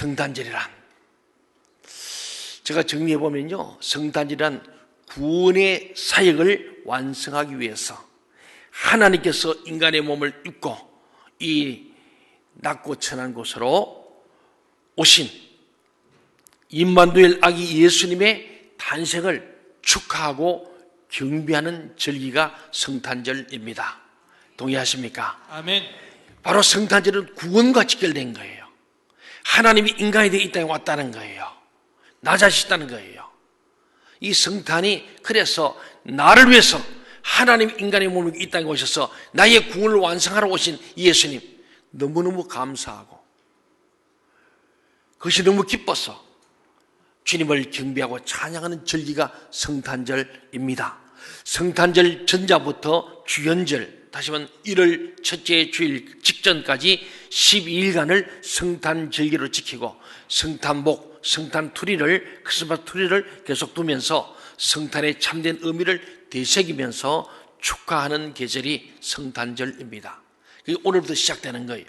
성탄절이란, 제가 정리해보면요, 성탄절이란 구원의 사역을 완성하기 위해서 하나님께서 인간의 몸을 입고 이 낮고 천한 곳으로 오신 임마누엘 아기 예수님의 탄생을 축하하고 경배하는 절기가 성탄절입니다. 동의하십니까? 아멘. 바로 성탄절은 구원과 직결된 거예요. 하나님이 인간이 되어 이 땅에 왔다는 거예요. 낮아지셨다는 거예요. 이 성탄이 그래서 나를 위해서 하나님 인간의 몸을 이 땅에 오셔서 나의 구원을 완성하러 오신 예수님, 너무너무 감사하고 그것이 너무 기뻐서 주님을 경배하고 찬양하는 절기가 성탄절입니다. 성탄절 전자부터 주연절, 다시 말하면 1월 첫째 주일 직전까지 12일간을 성탄절기로 지키고 성탄복, 성탄투리를, 크리스마스 투리를 계속 두면서 성탄의 참된 의미를 되새기면서 축하하는 계절이 성탄절입니다. 오늘부터 시작되는 거예요.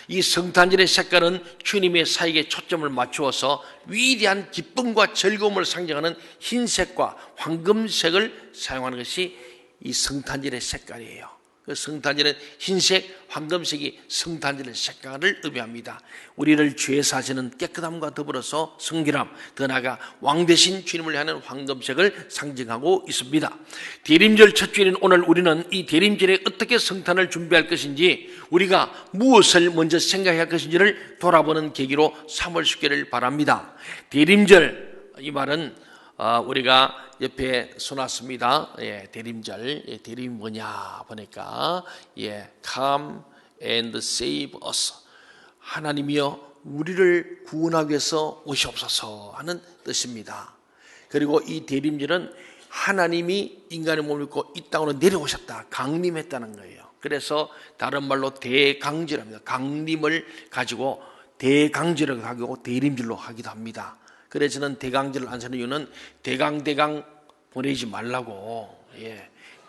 이 성탄절의 색깔은 주님의 사역에 초점을 맞추어서 위대한 기쁨과 즐거움을 상징하는 흰색과 황금색을 사용하는 것이 이 성탄절의 색깔이에요. 그 성탄절은 흰색, 황금색이 성탄절의 색깔을 의미합니다. 우리를 죄 사시는 깨끗함과 더불어서 성결함, 더 나아가 왕 대신 주님을 향하는 황금색을 상징하고 있습니다. 대림절 첫 주일인 오늘 우리는 이 대림절에 어떻게 성탄을 준비할 것인지, 우리가 무엇을 먼저 생각해야 할 것인지를 돌아보는 계기로 삼을 수 있기를 바랍니다. 대림절, 이 말은 우리가 옆에 써놨습니다. 대림절, 대림이 뭐냐 보니까 Come and save us. 하나님이여 우리를 구원하기 위해서 오시옵소서 하는 뜻입니다. 그리고 이 대림절은 하나님이 인간의 몸을 입고 이 땅으로 내려오셨다, 강림했다는 거예요. 그래서 다른 말로 대강절합니다. 강림을 가지고 대강절을 가지고 대림절로 하기도 합니다. 그래서 저는 대강절을 안 쓰는 이유는 대강 보내지 말라고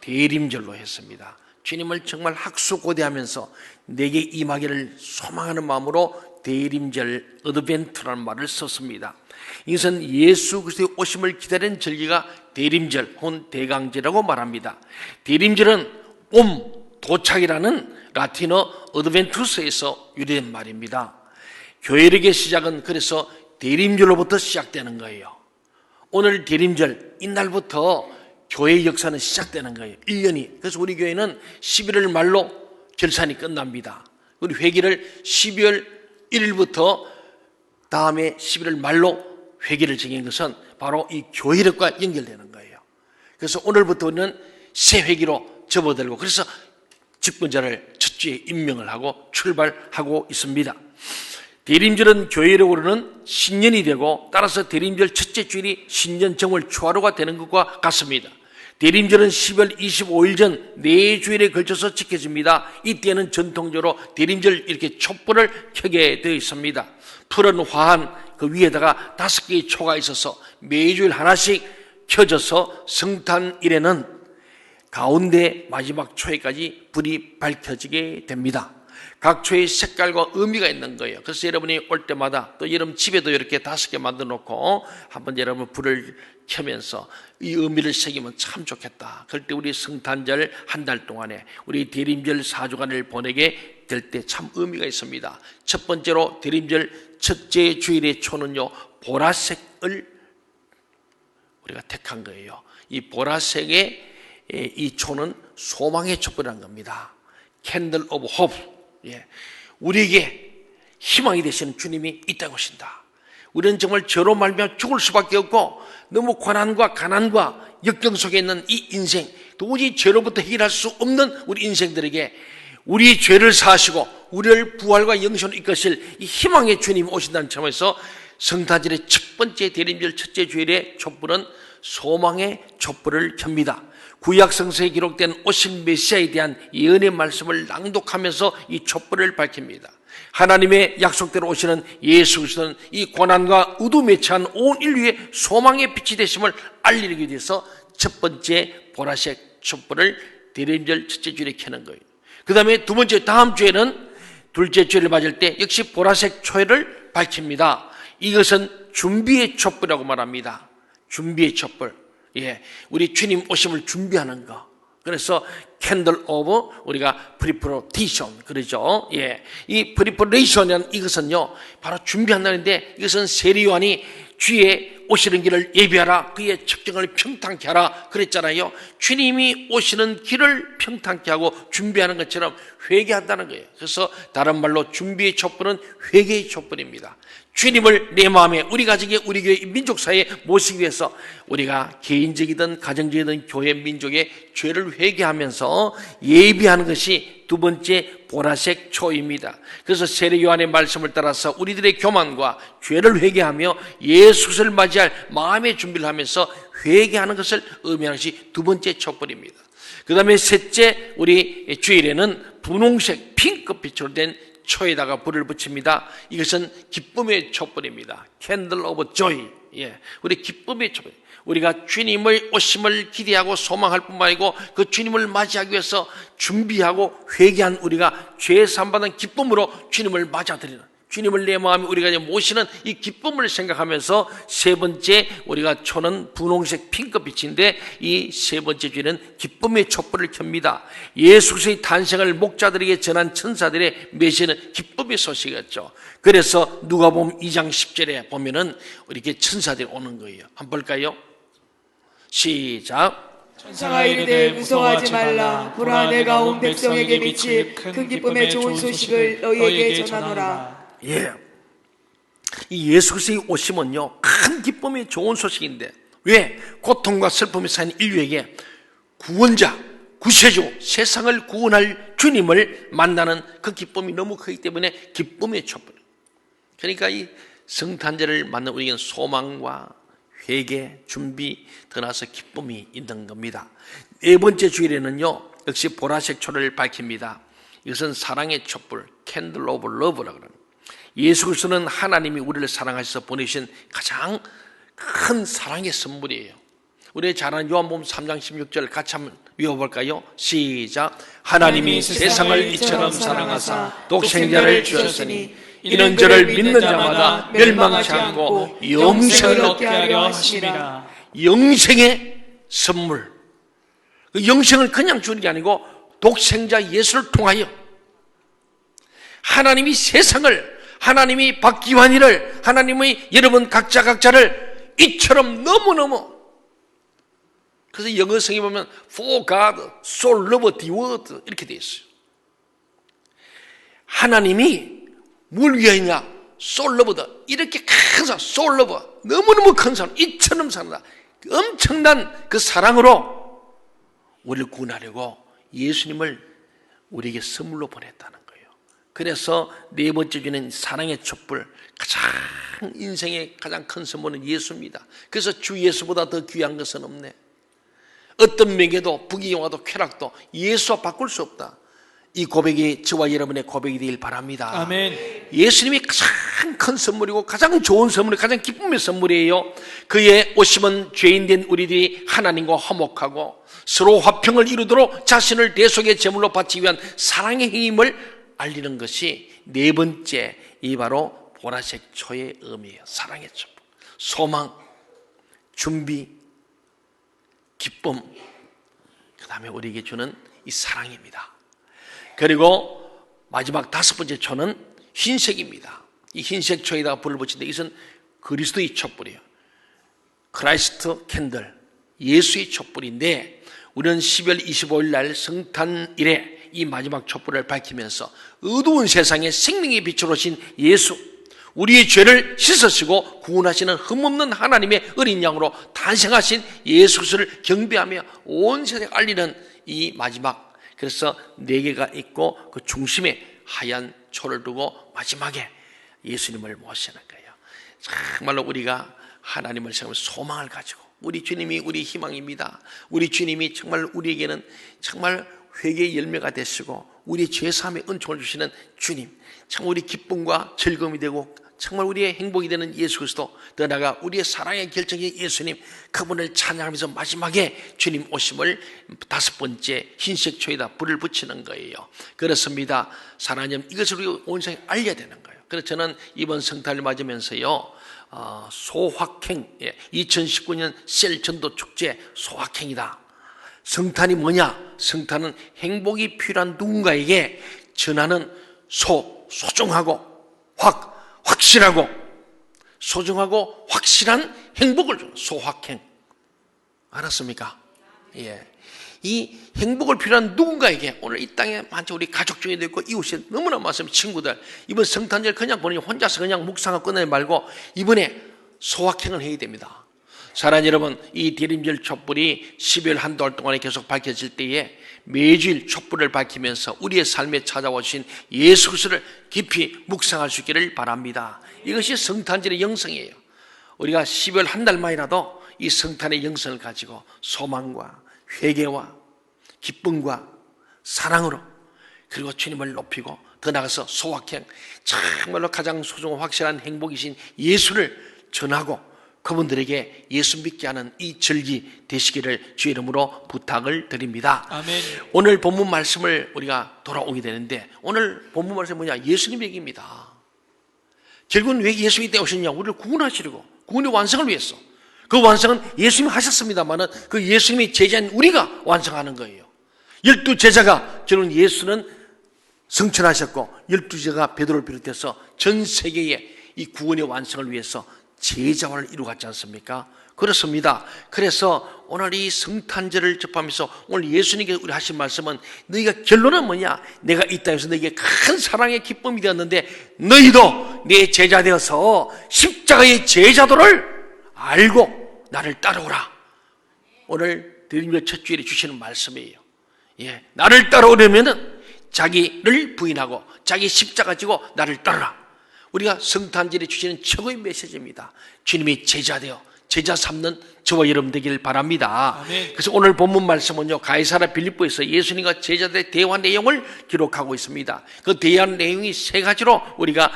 대림절로 했습니다. 주님을 정말 학수고대하면서 내게 임하기를 소망하는 마음으로 대림절, 어드벤트라는 말을 썼습니다. 이것은 예수 그리스도의 오심을 기다리는 절기가 대림절 혹은 대강절이라고 말합니다. 대림절은 도착이라는 라틴어 어드벤투스에서 유래된 말입니다. 교회력의 시작은 그래서 대림절로부터 시작되는 거예요. 오늘 대림절, 이날부터 교회의 역사는 시작되는 거예요. 1년이. 그래서 우리 교회는 11월 말로 결산이 끝납니다. 우리 회기를 12월 1일부터 다음에 11월 말로 회기를 정한 것은 바로 이 교회력과 연결되는 거예요. 그래서 오늘부터 우리는 새 회기로 접어들고, 그래서 집권자를 첫 주에 임명을 하고 출발하고 있습니다. 대림절은 교회력으로는 신년이 되고, 따라서 대림절 첫째 주일이 신년 정월 초하루가 되는 것과 같습니다. 대림절은 10월 25일 전 4주일에 걸쳐서 지켜집니다. 이때는 전통적으로 대림절 이렇게 촛불을 켜게 되어 있습니다. 푸른 화한 그 위에다가 5개의 초가 있어서 매주일 하나씩 켜져서 성탄일에는 가운데 마지막 초에까지 불이 밝혀지게 됩니다. 각 초의 색깔과 의미가 있는 거예요. 그래서 여러분이 올 때마다, 또 여러분 집에도 이렇게 5개 만들어 놓고 한번 여러분 불을 켜면서 이 의미를 새기면 참 좋겠다. 그럴 때 우리 성탄절 한 달 동안에 우리 대림절 4주간을 보내게 될 때 참 의미가 있습니다. 첫 번째로 대림절 첫째 주일의 초는요, 보라색을 우리가 택한 거예요. 이 보라색의 이 초는 소망의 촛불이라는 겁니다. Candle of Hope. 우리에게 희망이 되시는 주님이 이 땅에 오신다. 우리는 정말 저로 말미암아 죽을 수밖에 없고, 너무 고난과 가난과 역경 속에 있는 이 인생, 도저히 죄로부터 해결할 수 없는 우리 인생들에게 우리의 죄를 사하시고 우리를 부활과 영생으로 이끄실 이 희망의 주님이 오신다는 점에서 성탄절의 첫 번째 대림절 첫째 주일의 촛불은 소망의 촛불을 켭니다. 구약 성서에 기록된 오실 메시아에 대한 예언의 말씀을 낭독하면서 이 촛불을 밝힙니다. 하나님의 약속대로 오시는 예수 그리스도는 이 고난과 어둠에 처한 온 인류의 소망의 빛이 되심을 알리기 위해서 첫 번째 보라색 촛불을 대림절 첫째 주일에 켜는 거예요. 그 다음에 두 번째, 다음 주에는 둘째 주일을 맞을 때 역시 보라색 초를 밝힙니다. 이것은 준비의 촛불이라고 말합니다. 준비의 촛불. 예, 우리 주님 오심을 준비하는 거. 그래서 캔들 오브 우리가 프리퍼레이션 그러죠. 예, 이 프리퍼레이션이라는 이것은요 바로 준비한다는데, 이것은 세례 요한이 주의 오시는 길을 예비하라, 그의 첩경을 평탄케 하라 그랬잖아요. 주님이 오시는 길을 평탄케 하고 준비하는 것처럼 회개한다는 거예요. 그래서 다른 말로 준비의 촛불은 회개의 촛불입니다. 주님을 내 마음에, 우리 가정에, 우리 교회 민족 사회에 모시기 위해서 우리가 개인적이든 가정적이든 교회 민족의 죄를 회개하면서 예비하는 것이 두 번째 보라색 초입니다. 그래서 세례 요한의 말씀을 따라서 우리들의 교만과 죄를 회개하며 예수를 맞이할 마음의 준비를 하면서 회개하는 것을 의미하는 것이 두 번째 촛불입니다. 그 다음에 셋째, 우리 주일에는 분홍색 핑크빛으로 된 초에다가 불을 붙입니다. 이것은 기쁨의 촛불입니다. Candle of Joy. 예, 우리 기쁨의 촛불. 우리가 주님의 오심을 기대하고 소망할 뿐만 아니고 그 주님을 맞이하기 위해서 준비하고 회개한 우리가 죄 사함받은 기쁨으로 주님을 맞아들이는, 주님을 내 마음에 우리가 이제 모시는 이 기쁨을 생각하면서 세 번째 우리가 초는 분홍색 핑크빛인데, 이 세 번째 주에는 기쁨의 촛불을 켭니다. 예수 그리스도의 탄생을 목자들에게 전한 천사들의 메시지는 기쁨의 소식이었죠. 그래서 누가복음 2장 10절에 보면은 이렇게 천사들이 오는 거예요. 한번 볼까요? 시작. 천사가 이르되 무서워하지 말라. 보라, 내가 온 백성에게 미칠 큰 기쁨의 좋은 소식을 너희에게 전하노라. 예, 이 예수 그리스도의 오심은요 큰 기쁨의 좋은 소식인데, 왜? 고통과 슬픔이 쌓인 인류에게 구원자, 구세주, 세상을 구원할 주님을 만나는 그 기쁨이 너무 크기 때문에 기쁨의 촛불. 그러니까 이 성탄절을 맞는 우리에게는 소망과 회개, 준비, 더 나아서 기쁨이 있는 겁니다. 네 번째 주일에는요 역시 보라색 초를 밝힙니다. 이것은 사랑의 촛불, Candle of Love라고 합니다. 예수 그리스도는 하나님이 우리를 사랑하셔서 보내신 가장 큰 사랑의 선물이에요. 우리 잘 아는 요한복음 3장 16절 같이 한번 외워볼까요? 시작. 하나님이 세상을 이처럼 사랑하사 독생자를 주셨으니 이는 저를 믿는 자마다 멸망하지 않고 영생을 얻게 하려 하심이라. 영생의 선물. 그 영생을 그냥 주는 게 아니고 독생자 예수를 통하여 하나님이 세상을, 하나님이 박기환이를, 하나님의 여러분 각자를 이처럼 너무너무, 그래서 영어 성에 보면 For God so loved the world 이렇게 되어 있어요. 하나님이 뭘 위하였냐? So loved, 이렇게 큰 사랑, so loved, 너무너무 큰 사랑, 이처럼 사랑다. 엄청난 그 사랑으로 우리를 구원하려고 예수님을 우리에게 선물로 보냈다는 거예요. 그래서 네 번째 주는 사랑의 촛불, 가장 인생의 가장 큰 선물은 예수입니다. 그래서 주 예수보다 더 귀한 것은 없네. 어떤 명예도 부귀영화도 쾌락도 예수와 바꿀 수 없다. 이 고백이 저와 여러분의 고백이 되길 바랍니다. 아멘. 예수님이 가장 큰 선물이고 가장 좋은 선물이 가장 기쁨의 선물이에요. 그의 오심은 죄인된 우리들이 하나님과 화목하고 서로 화평을 이루도록 자신을 대속의 제물로 바치기 위한 사랑의 힘을 알리는 것이 네 번째, 이 바로 보라색 초의 의미예요. 사랑의 촛불. 소망, 준비, 기쁨, 그 다음에 우리에게 주는 이 사랑입니다. 그리고 마지막 다섯 번째 초는 흰색입니다. 이 흰색 초에다가 불을 붙이는데 이것은 그리스도의 촛불이에요. 크라이스트 캔들, 예수의 촛불인데, 우리는 12월 25일 날 성탄일에 이 마지막 촛불을 밝히면서 어두운 세상에 생명의 빛으로 오신 예수, 우리의 죄를 씻으시고 구원하시는 흠없는 하나님의 어린 양으로 탄생하신 예수 그리스도를 경배하며 온 세상에 알리는 이 마지막, 그래서 네 개가 있고 그 중심에 하얀 초를 두고 마지막에 예수님을 모시는 거예요. 정말로 우리가 하나님을 생각하면서 소망을 가지고, 우리 주님이 우리 희망입니다. 우리 주님이 정말 우리에게는 정말 회개의 열매가 되시고 우리의 죄사함의 은총을 주시는 주님, 참 우리 기쁨과 즐거움이 되고 정말 우리의 행복이 되는 예수 그리스도, 더 나아가 우리의 사랑의 결정인 예수님, 그분을 찬양하면서 마지막에 주님 오심을 다섯 번째 흰색 초에다 불을 붙이는 거예요. 그렇습니다. 사랑하는, 이것을 우리 온 세상에 알려야 되는 거예요. 그래서 저는 이번 성탄을 맞으면서요 소확행, 2019년 셀 전도 축제 소확행이다. 성탄이 뭐냐? 성탄은 행복이 필요한 누군가에게 전하는 소중하고 확실하고 소중하고 확실한 행복을 주는 소확행. 알았습니까? 예. 이 행복을 필요한 누군가에게 오늘 이 땅에 많죠. 우리 가족 중에도 있고 이웃에 너무나 많습니다. 친구들. 이번 성탄절 그냥 보니 혼자서 그냥 묵상하고 끝내지 말고 이번에 소확행을 해야 됩니다. 사랑하는 여러분, 이 대림절 촛불이 12월 한 달 동안에 계속 밝혀질 때에 매주일 촛불을 밝히면서 우리의 삶에 찾아오신 예수 그리스도를 깊이 묵상할 수 있기를 바랍니다. 이것이 성탄절의 영성이에요. 우리가 12월 한 달만이라도 이 성탄의 영성을 가지고 소망과 회개와 기쁨과 사랑으로 그리고 주님을 높이고 더 나아가서 소확행, 정말로 가장 소중하고 확실한 행복이신 예수를 전하고 그분들에게 예수 믿게 하는 이 절기 되시기를 주의 이름으로 부탁을 드립니다. 아멘. 오늘 본문 말씀을 우리가 돌아오게 되는데 오늘 본문 말씀은 뭐냐? 예수님 얘기입니다. 결국은 왜 예수님이 되오셨냐? 우리를 구원하시려고, 구원의 완성을 위해서. 그 완성은 예수님이 하셨습니다만은 그 예수님이 제자인 우리가 완성하는 거예요. 12제자가 결국은 예수는 성천하셨고 12제자가 베드로를 비롯해서 전 세계의 이 구원의 완성을 위해서 제자화를 이루어갔지 않습니까? 그렇습니다. 그래서 오늘 이 성탄절을 접하면서 오늘 예수님께서 우리 하신 말씀은 너희가 결론은 뭐냐? 내가 이 땅에서 너희에게 큰 사랑의 기쁨이 되었는데 너희도 내 제자 되어서 십자가의 제자도를 알고 나를 따라오라. 오늘 대림절 첫 주일에 주시는 말씀이에요. 예, 나를 따라오려면은 자기를 부인하고 자기 십자가 지고 나를 따르라. 우리가 성탄절에 주시는 최고의 메시지입니다. 주님이 제자 되어 제자 삼는 저와 여러분 되길 바랍니다. 아멘. 그래서 오늘 본문 말씀은요, 가이사랴 빌립보에서 예수님과 제자들의 대화 내용을 기록하고 있습니다. 그 대화 내용이 세 가지로 우리가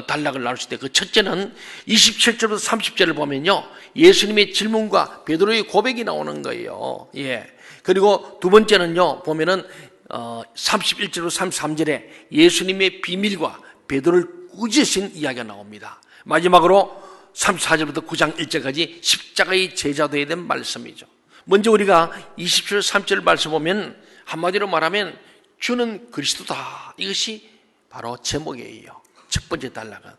단락을 나눌 수 있는데, 그 첫째는 27절부터 30절을 보면요, 예수님의 질문과 베드로의 고백이 나오는 거예요. 예. 그리고 두 번째는요, 보면은 31절부터 33절에 예수님의 비밀과 베드로를 꾸짖으신 이야기가 나옵니다. 마지막으로 34절부터 9장 1절까지 십자가의 제자도에 대한 말씀이죠. 먼저 우리가 27절 3절 말씀 보면 한마디로 말하면 주는 그리스도다. 이것이 바로 제목이에요. 첫 번째 단락은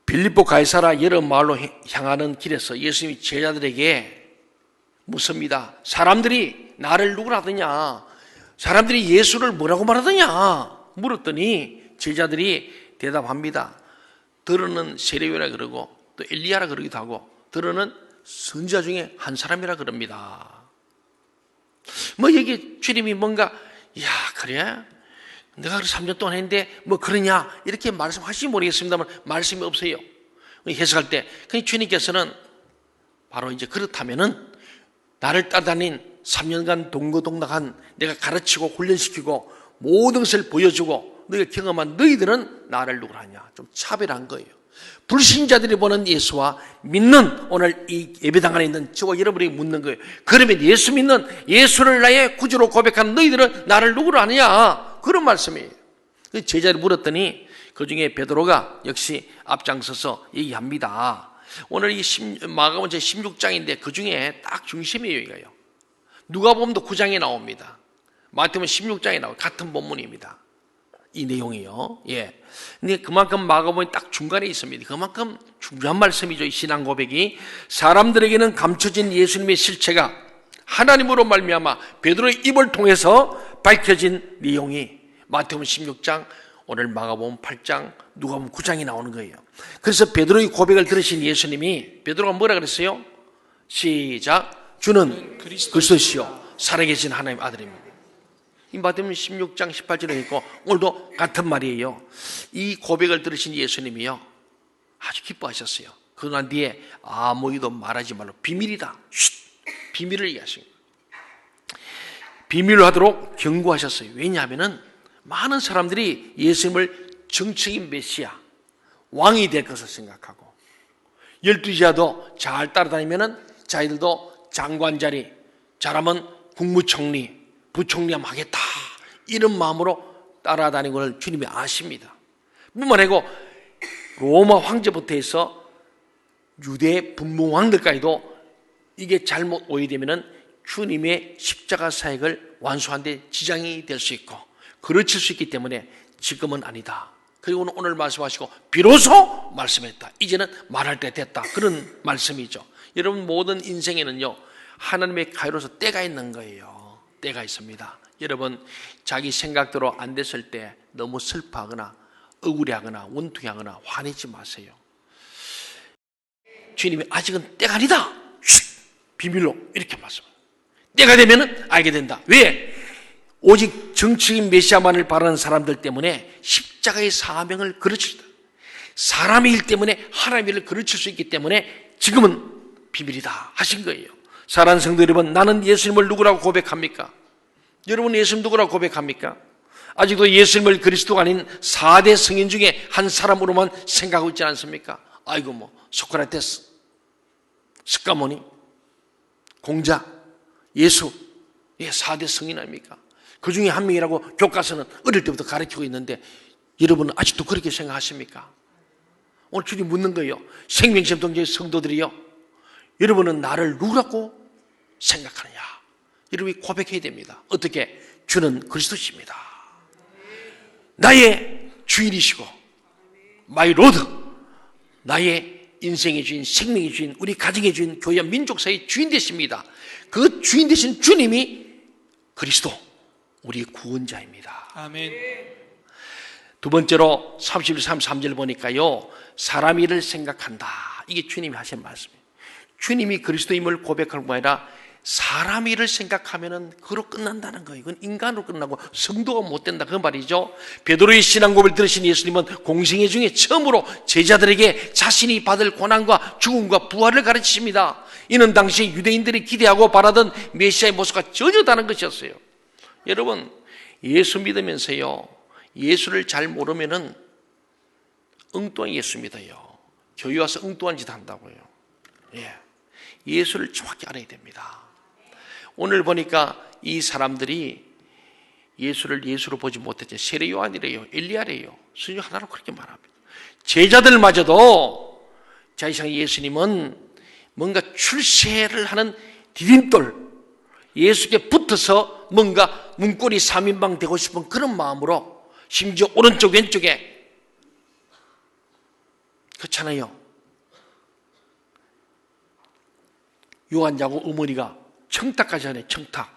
빌립보 가이사랴 여러 마을로 향하는 길에서 예수님이 제자들에게 묻습니다. 사람들이 나를 누구라 하더냐? 사람들이 예수를 뭐라고 말하더냐? 물었더니 제자들이 대답합니다. 들어는 세례요라 그러고 또 엘리야라 그러기도 하고 들어는 선지자 중에 한 사람이라 그럽니다. 뭐 여기 주님이 뭔가 야 그래? 내가 3년 동안 했는데 뭐 그러냐? 이렇게 말씀하실지 모르겠습니다만 말씀이 없어요. 해석할 때 그러니까 주님께서는 바로 이제 그렇다면은 나를 따라다닌 3년간 동거동락한 내가 가르치고 훈련시키고 모든 것을 보여주고 너희가 경험한 너희들은 나를 누구라 하냐? 좀 차별한 거예요. 불신자들이 보는 예수와 믿는 오늘 이 예배당 안에 있는 저와 여러분에게 묻는 거예요. 그러면 예수 믿는 예수를 나의 구주로 고백하는 너희들은 나를 누구라 하냐? 그런 말씀이에요. 제자를 물었더니 그 중에 베드로가 역시 앞장서서 얘기합니다. 오늘 이 마가복음 제 16장인데 그 중에 딱 중심이에요. 이거요. 누가복음도 9장에 나옵니다. 마태복음 16장에 나와요. 같은 본문입니다. 이 내용이요. 예. 근데 그만큼 마가복음이 딱 중간에 있습니다. 그만큼 중요한 말씀이죠. 이 신앙 고백이 사람들에게는 감춰진 예수님의 실체가 하나님으로 말미암아 베드로의 입을 통해서 밝혀진 내용이 마태복음 16장, 오늘 마가복음 8장, 누가복음 9장이 나오는 거예요. 그래서 베드로의 고백을 들으신 예수님이 베드로가 뭐라 그랬어요? 시작. 주는 그리스도시요 살아계신 하나님의 아들입니다. 이 마태복음 16장 18절에 있고 오늘도 같은 말이에요. 이 고백을 들으신 예수님이요 아주 기뻐하셨어요. 그러나 뒤에 아무에도 말하지 말고 비밀이다. 쉿! 비밀을 얘기하신 거예요. 비밀로 하도록 경고하셨어요. 왜냐하면은 많은 사람들이 예수님을 정치인 메시아, 왕이 될 것을 생각하고 12제자도 잘 따라다니면은 자기들도 장관 자리, 잘하면 국무총리, 부총리하면 하겠다. 이런 마음으로 따라다니는 걸 주님이 아십니다. 뿐만 아니고 로마 황제부터 해서 유대 분봉왕들까지도 이게 잘못 오해되면은 주님의 십자가 사역을 완수하는 데 지장이 될 수 있고 그르칠 수 있기 때문에 지금은 아니다. 그리고 오늘 말씀하시고 비로소 말씀했다. 이제는 말할 때 됐다. 그런 말씀이죠. 여러분 모든 인생에는요 하나님의 가요로서 때가 있는 거예요. 때가 있습니다. 여러분 자기 생각대로 안 됐을 때 너무 슬퍼하거나 억울해하거나 원통하거나 화내지 마세요. 주님이 아직은 때가 아니다. 비밀로 이렇게 말씀합니다. 때가 되면은 알게 된다. 왜? 오직 정치인 메시아만을 바라는 사람들 때문에 십자가의 사명을 그르친다. 사람의 일 때문에 하나님의 일을 그르칠 수 있기 때문에 지금은 비밀이다 하신 거예요. 사랑하는 성도 여러분, 나는 예수님을 누구라고 고백합니까? 여러분 예수님 누구라고 고백합니까? 아직도 예수님을 그리스도가 아닌 4대 성인 중에 한 사람으로만 생각하고 있지 않습니까? 아이고 뭐 소크라테스, 스가모니, 공자, 예수, 4대 성인 아닙니까? 그 중에 한 명이라고 교과서는 어릴 때부터 가르치고 있는데 여러분은 아직도 그렇게 생각하십니까? 오늘 주님 묻는 거예요. 생명샘동교의 성도들이요, 여러분은 나를 누구라고 생각하느냐? 여러분이 고백해야 됩니다. 어떻게? 주는 그리스도십니다. 나의 주인이시고 마이 로드, 나의 인생의 주인, 생명의 주인, 우리 가정의 주인, 교회와 민족사의 주인 되십니다. 그 주인 되신 주님이 그리스도, 우리 구원자입니다. 아멘. 두 번째로 31, 33절 보니까요, 사람 일을 생각한다. 이게 주님이 하신 말씀이에요. 주님이 그리스도임을 고백하는 거 아니라 사람 일을 생각하면은 그로 끝난다는 거예요. 이건 인간으로 끝나고 성도가 못 된다 그 말이죠. 베드로의 신앙 고백을 들으신 예수님은 공생애 중에 처음으로 제자들에게 자신이 받을 고난과 죽음과 부활을 가르치십니다. 이는 당시 유대인들이 기대하고 바라던 메시아의 모습과 전혀 다른 것이었어요. 여러분 예수 믿으면서요, 예수를 잘 모르면은 엉뚱한 예수 믿어요. 교회 와서 엉뚱한 짓 한다고요. 예수를 정확히 알아야 됩니다. 오늘 보니까 이 사람들이 예수를 예수로 보지 못했죠. 세례 요한이래요, 엘리야래요. 성경 하나로 그렇게 말합니다. 제자들마저도 자 이상 예수님은 뭔가 출세를 하는 디딤돌, 예수께 붙어서 뭔가 문고리 3인방 되고 싶은 그런 마음으로, 심지어 오른쪽 왼쪽에 그렇잖아요. 요한자고 어머니가 청탁까지 하네. 청탁,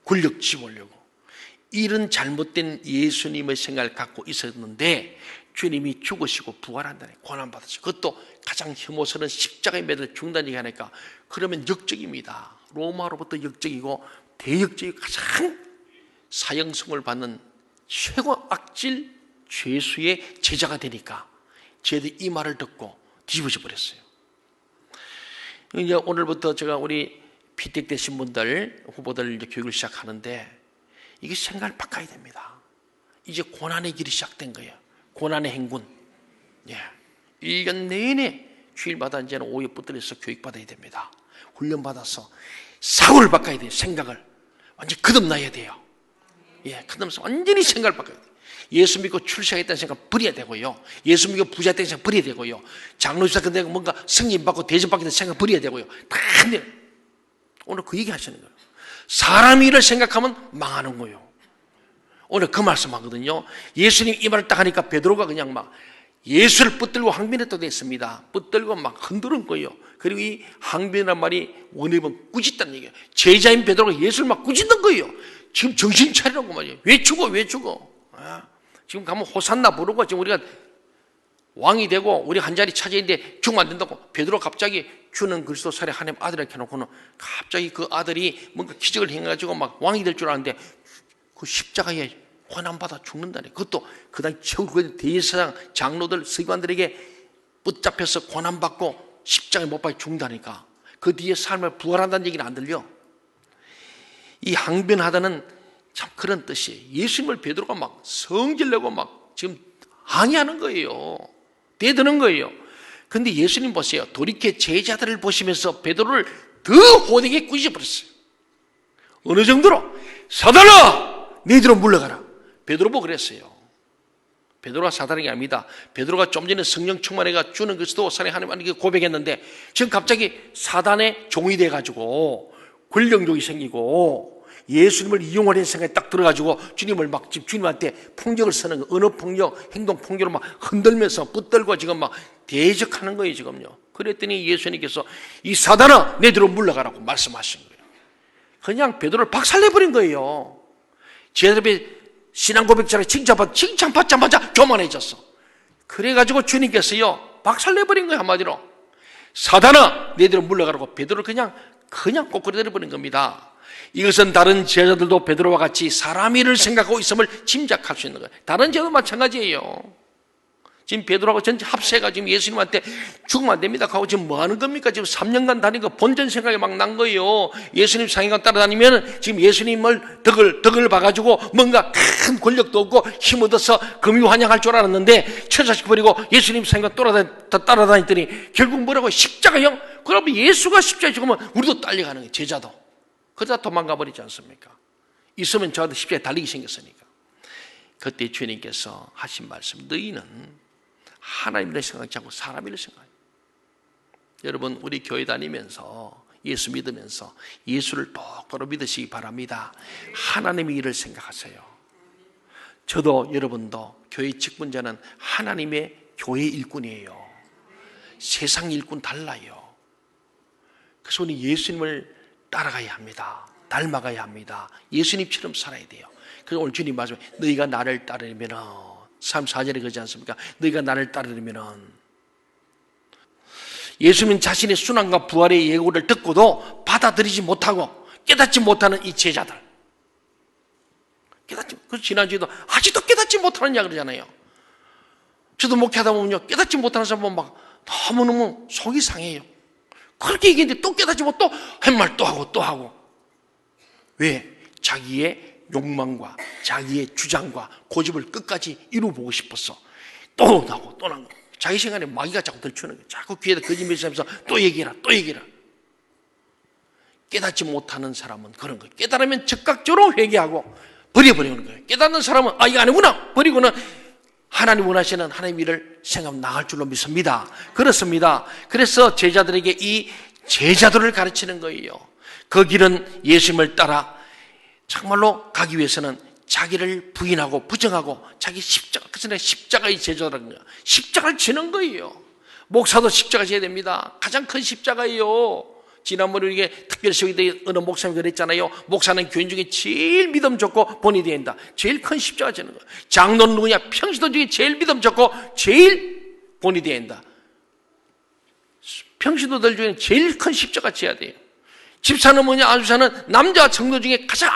권력 집으려고. 이런 잘못된 예수님의 생각을 갖고 있었는데 주님이 죽으시고 부활한다네. 고난받으시고, 그것도 가장 혐오스러운 십자가에 매달 죽는다는 얘기 하니까 그러면 역적입니다. 로마로부터 역적이고 대역적이 가장 사형성을 받는 최고 악질 죄수의 제자가 되니까 쟤들이 이 말을 듣고 뒤집어져 버렸어요. 이제 오늘부터 제가 우리 피택 되신 분들, 후보들 이제 교육을 시작하는데 이게 생각을 바꿔야 됩니다. 이제 고난의 길이 시작된 거예요. 고난의 행군. 1년 내내 주일마다 이제는 오후에 붙들려서 교육받아야 됩니다. 훈련받아서 사고를 바꿔야 돼요. 생각을 완전히 거듭나야 돼요. 거듭나서 완전히 생각을 바꿔야 돼요. 예수 믿고 출세하겠다는 생각 버려야 되고요. 예수 믿고 부자 됐다는 생각 버려야 되고요. 장로주사 근데 뭔가 승인 받고 대접 받겠다는 생각 버려야 되고요. 다 오늘 그 얘기 하시는 거예요. 사람 일을 생각하면 망하는 거예요. 오늘 그 말씀 하거든요. 예수님 이 말을 딱 하니까 베드로가 그냥 막 예수를 붙들고 항변에 또 됐습니다. 붙들고 막 흔드는 거예요. 그리고 이 항변이란 말이 원어는 꾸짖다는 얘기예요. 제자인 베드로가 예수를 막 꾸짖는 거예요. 지금 정신 차리라고 말이에요. 왜 죽어? 왜 죽어? 지금 가면 호산나 부르고 지금 우리가 왕이 되고 우리 한 자리 차지했는데 죽으면 안 된다고. 베드로 갑자기 주는 그리스도 살에 하나님 아들을 켜놓고는 갑자기 그 아들이 뭔가 기적을 행해가지고 막 왕이 될 줄 알았는데 그 십자가에 고난받아 죽는다네. 그것도 그 당시 최고 대제사장 장로들 서기관들에게 붙잡혀서 고난받고 십자가에 못 박혀 죽는다니까. 그 뒤에 삶을 부활한다는 얘기는 안 들려. 이 항변하다는 참 그런 뜻이에요. 예수님을 베드로가 막 성질내고 막 지금 항의하는 거예요. 대드는 거예요. 그런데 예수님 보세요. 돌이켜 제자들을 보시면서 베드로를 더 호되게 꾸짖어버렸어요. 어느 정도로? 사단아! 너희들은 물러가라. 베드로 보고 그랬어요. 베드로가 사단이 아닙니다. 베드로가 좀 전에 성령 충만해가 주는 그리스도 살아계신 하나님께 고백했는데 지금 갑자기 사단의 종이 돼가지고 권력욕이 생기고 예수님을 이용하려는 생각이 딱 들어가지고 주님을 막 지금 주님한테 폭력을 쓰는 거, 언어 폭력, 행동 폭력으로 막 흔들면서 붙들고 지금 막 대적하는 거예요, 지금요. 그랬더니 예수님께서 이 사단아, 내 뒤로 물러가라고 말씀하신 거예요. 그냥 베드로를 박살내버린 거예요. 제자들이 신앙 고백자를 칭찬받자마자 교만해졌어. 그래가지고 주님께서요, 박살내버린 거예요, 한마디로. 사단아, 내 뒤로 물러가라고 베드로를 그냥 꼬꾸리 내려버린 겁니다. 이것은 다른 제자들도 베드로와 같이 사람 일을 생각하고 있음을 짐작할 수 있는 거예요. 다른 제자도 마찬가지예요. 지금 베드로하고 전체 합세가 지금 예수님한테 죽으면 안 됩니다 하고 지금 뭐 하는 겁니까? 지금 3년간 다닌 거 본전 생각이 막 난 거예요. 예수님 상인간 따라다니면 지금 예수님을 덕을 봐가지고 뭔가 큰 권력도 없고 힘 얻어서 금유환영할 줄 알았는데 천사시켜버리고 예수님 상인간 따라다녔더니 결국 뭐라고? 십자가형? 그러면 예수가 십자가에 죽으면 우리도 딸려가는 거예요. 제자도. 그러다 도망가 버리지 않습니까? 있으면 저한테 십자가에 달리기 생겼으니까. 그때 주님께서 하신 말씀, 너희는 하나님을 생각하지 않고 사람 일을 생각해요. 여러분, 우리 교회 다니면서 예수 믿으면서 예수를 똑바로 믿으시기 바랍니다. 하나님의 일을 생각하세요. 저도 여러분도 교회 직분자는 하나님의 교회 일꾼이에요. 세상 일꾼 달라요. 그래서 우리 예수님을 따라가야 합니다. 닮아가야 합니다. 예수님처럼 살아야 돼요. 그래서 오늘 주님 말씀, 너희가 나를 따르려면은 34절에 그러지 않습니까? 너희가 나를 따르려면은 예수님 자신의 순환과 부활의 예고를 듣고도 받아들이지 못하고 깨닫지 못하는 이 제자들. 그래서 지난주에도 아직도 깨닫지 못하느냐 그러잖아요. 저도 목회하다 보면요, 깨닫지 못하는 사람 보면 막 너무너무 속이 상해요. 그렇게 얘기했는데 또 깨닫지 못하고 또 한 말 또 하고 또 하고. 왜? 자기의 욕망과 자기의 주장과 고집을 끝까지 이루어보고 싶었어. 또 나고 또 나고. 자기 생각에 마귀가 자꾸 들추는 거예요. 자꾸 귀에다 거짓말하면서 또 얘기해라 또 얘기해라. 깨닫지 못하는 사람은 그런 거예요. 깨달으면 즉각적으로 회개하고 버려버리는 거예요. 깨닫는 사람은 아 이거 아니구나 버리고는 하나님 원하시는 하나님 일을 생각하면 나갈 줄로 믿습니다. 그렇습니다. 그래서 제자들에게 이 제자들을 가르치는 거예요. 그 길은 예수님을 따라 정말로 가기 위해서는 자기를 부인하고 부정하고 자기 십자가, 그래서 십자가의 제자라는 거예요. 십자가를 지는 거예요. 목사도 십자가 져야 됩니다. 가장 큰 십자가예요. 지난번에 우리에게 특별 세우기 어느 목사님이 그랬잖아요. 목사는 교인 중에 제일 믿음 좋고 본이 되어야 된다. 제일 큰 십자가 지는 거예요. 장로는 누구냐? 평신도 중에 제일 믿음 좋고 제일 본이 되어야 된다. 평신도들 중에 제일 큰 십자가 지어야 돼요. 집사는 뭐냐? 안수사는 남자 성도 중에 가장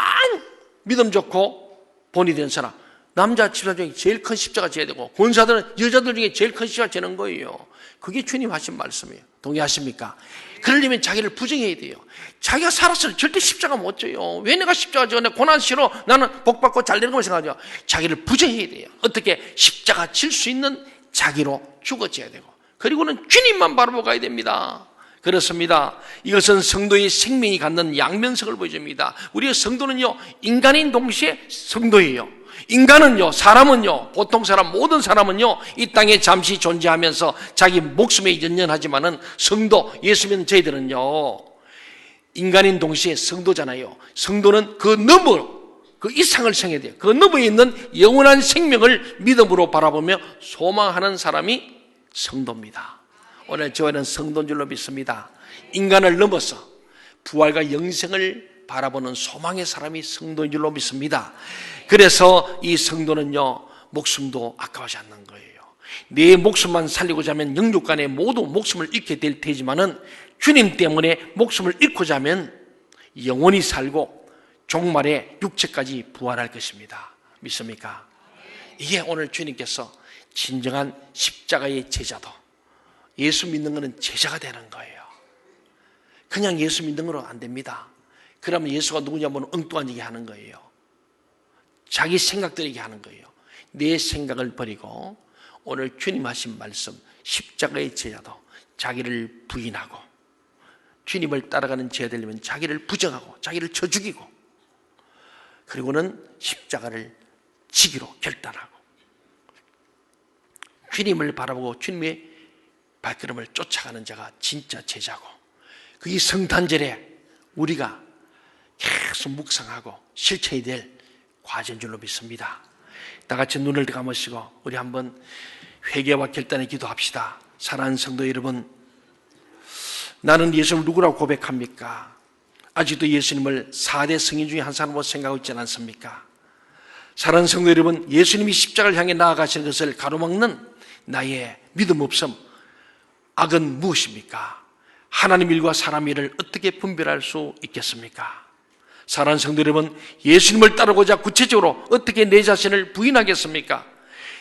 믿음 좋고 본이 된 사람. 남자 집사 중에 제일 큰 십자가 지어야 되고, 권사들은 여자들 중에 제일 큰 십자가 지는 거예요. 그게 주님 하신 말씀이에요. 동의하십니까? 그러려면 자기를 부정해야 돼요. 자기가 살았을 때 절대 십자가 못 져요. 왜 내가 십자가 져? 내 고난 싫어. 나는 복 받고 잘 되는 걸 생각하죠. 자기를 부정해야 돼요. 어떻게? 십자가 질 수 있는 자기로 죽어져야 되고, 그리고는 주님만 바라보고 가야 됩니다. 그렇습니다. 이것은 성도의 생명이 갖는 양면성을 보여줍니다. 우리의 성도는요, 인간인 동시에 성도예요. 인간은요, 사람은요, 보통 사람, 모든 사람은요, 이 땅에 잠시 존재하면서 자기 목숨에 연연하지만은 성도, 예수 믿는 저희들은요, 인간인 동시에 성도잖아요. 성도는 그 너머로, 그 이상을 생각해야 돼요. 그 너머에 있는 영원한 생명을 믿음으로 바라보며 소망하는 사람이 성도입니다. 오늘 저희는 성도인 줄로 믿습니다. 인간을 넘어서 부활과 영생을 바라보는 소망의 사람이 성도인 줄로 믿습니다. 그래서 이 성도는요, 목숨도 아까워하지 않는 거예요. 내 목숨만 살리고자 하면 영육간에 모두 목숨을 잃게 될 테지만은 주님 때문에 목숨을 잃고자 하면 영원히 살고 종말에 육체까지 부활할 것입니다. 믿습니까? 이게 오늘 주님께서 진정한 십자가의 제자도, 예수 믿는 것은 제자가 되는 거예요. 그냥 예수 믿는 거로 안 됩니다. 그러면 예수가 누구냐 하면 엉뚱한 얘기 하는 거예요. 자기 생각들 얘기하는 거예요. 내 생각을 버리고 오늘 주님 하신 말씀, 십자가의 제자도 자기를 부인하고, 주님을 따라가는 제자 되려면 자기를 부정하고 자기를 쳐 죽이고, 그리고는 십자가를 지기로 결단하고, 주님을 바라보고 주님의 발걸음을 쫓아가는 자가 진짜 제자고, 그게 성탄절에 우리가 계속 묵상하고 실천해야 될 과제인 줄로 믿습니다. 다 같이 눈을 감으시고 우리 한번 회개와 결단에 기도합시다. 사랑하는 성도 여러분, 나는 예수님을 누구라고 고백합니까? 아직도 예수님을 4대 성인 중에 한 사람으로 생각하고 있지 않습니까? 사랑하는 성도 여러분, 예수님이 십자가를 향해 나아가시는 것을 가로막는 나의 믿음 없음, 악은 무엇입니까? 하나님 일과 사람 일을 어떻게 분별할 수 있겠습니까? 사랑하는 성도 여러분, 예수님을 따르고자 구체적으로 어떻게 내 자신을 부인하겠습니까?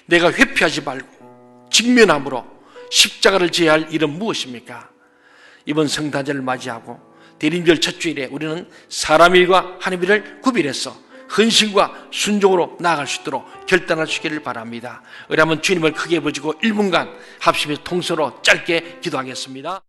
내가 회피하지 말고 직면함으로 십자가를 져야 할 일은 무엇입니까? 이번 성탄절을 맞이하고 대림절 첫 주일에 우리는 사람 일과 하나님 일을 구별해서 헌신과 순종으로 나아갈 수 있도록 결단할 수 있기를 바랍니다. 우리 한번 주님을 크게 부르고 1분간 합심해서 통서로 짧게 기도하겠습니다.